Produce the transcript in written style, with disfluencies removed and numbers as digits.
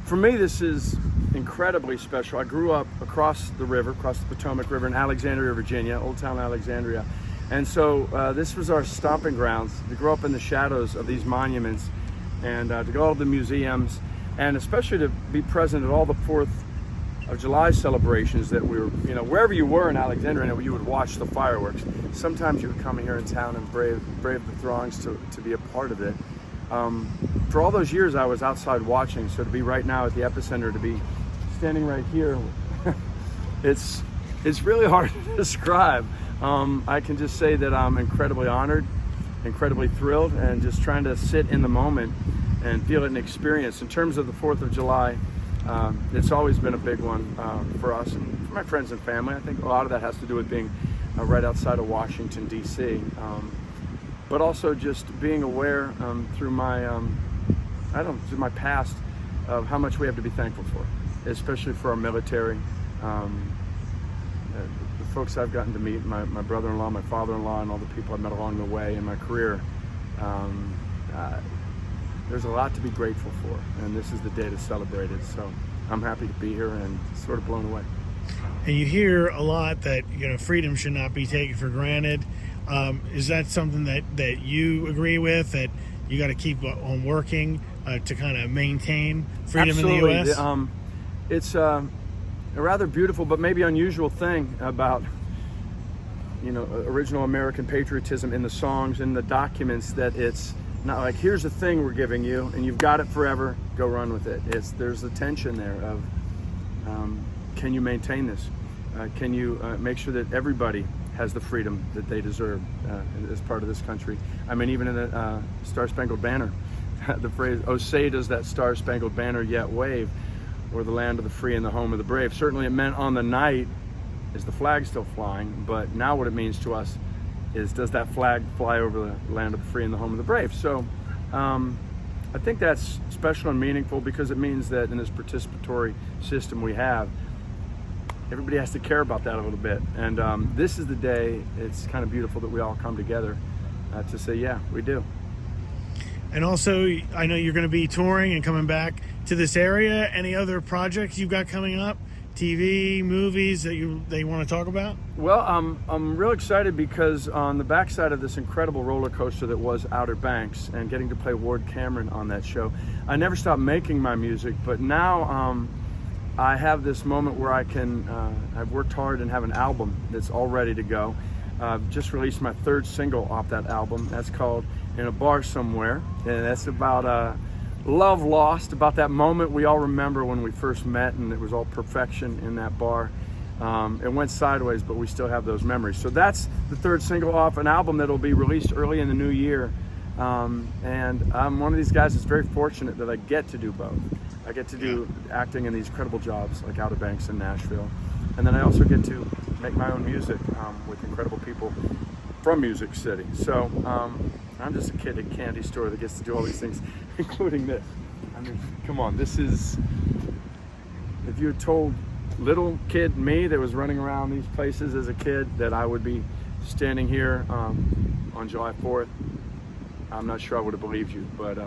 For me, this is incredibly special. I grew up across the river, across the Potomac River in Alexandria, Virginia, Old Town Alexandria. And so this was our stomping grounds to grow up in the shadows of these monuments and to go to the museums, and especially to be present at all the 4th of July celebrations that we were, wherever you were in Alexandria, you would watch the fireworks. Sometimes you would come here in town and brave the throngs to be a part of it. For all those years I was outside watching, so to be right now at the epicenter, to be standing right here, it's really hard to describe. I can just say that I'm incredibly honored, incredibly thrilled, and just trying to sit in the moment and feel it and experience. In terms of the 4th of July, it's always been a big one for us and for my friends and family. I think a lot of that has to do with being right outside of Washington, D.C., but also just being aware through my through my past of how much we have to be thankful for, especially for our military. The folks I've gotten to meet, my brother-in-law, my father-in-law, and all the people I've met along the way in my career, there's a lot to be grateful for, and this is the day to celebrate it. So I'm happy to be here and sort of blown away. And you hear a lot that freedom should not be taken for granted. Is that something that you agree with, that you got to keep on working to kind of maintain freedom Absolutely. in the U.S.? It's a rather beautiful but maybe unusual thing about original American patriotism in the songs and the documents, that it's not like, here's the thing we're giving you and you've got it forever, go run with it. There's a tension there of can you maintain this? Can you make sure that everybody has the freedom that they deserve as part of this country? I mean, even in the Star-Spangled Banner, the phrase, "Oh, say does that Star-Spangled Banner yet wave, or the land of the free and the home of the brave." Certainly it meant on the night, is the flag still flying? But now what it means to us is, does that flag fly over the land of the free and the home of the brave? So I think that's special and meaningful, because it means that in this participatory system we have, everybody has to care about that a little bit. And this is the day, it's kind of beautiful that we all come together to say, yeah, we do. And also, I know you're going to be touring and coming back to this area. Any other projects you've got coming up? TV, movies that you want to talk about? Well, I'm real excited because on the backside of this incredible roller coaster that was Outer Banks, and getting to play Ward Cameron on that show, I never stopped making my music, but now I have this moment where I can, I've worked hard and have an album that's all ready to go. I've just released my 3rd single off that album. That's called In a Bar Somewhere, and that's about love lost, about that moment we all remember when we first met and it was all perfection in that bar. It went sideways, but we still have those memories. So that's the 3rd single off an album that'll be released early in the new year. And I'm one of these guys that's very fortunate that I get to do both. I get to do acting in these incredible jobs like Outer Banks and Nashville. And then I also get to make my own music with incredible people from Music City. So I'm just a kid at a candy store that gets to do all these things, including this. I mean, come on, this is, if you had told little kid me that was running around these places as a kid that I would be standing here on July 4th, I'm not sure I would have believed you, but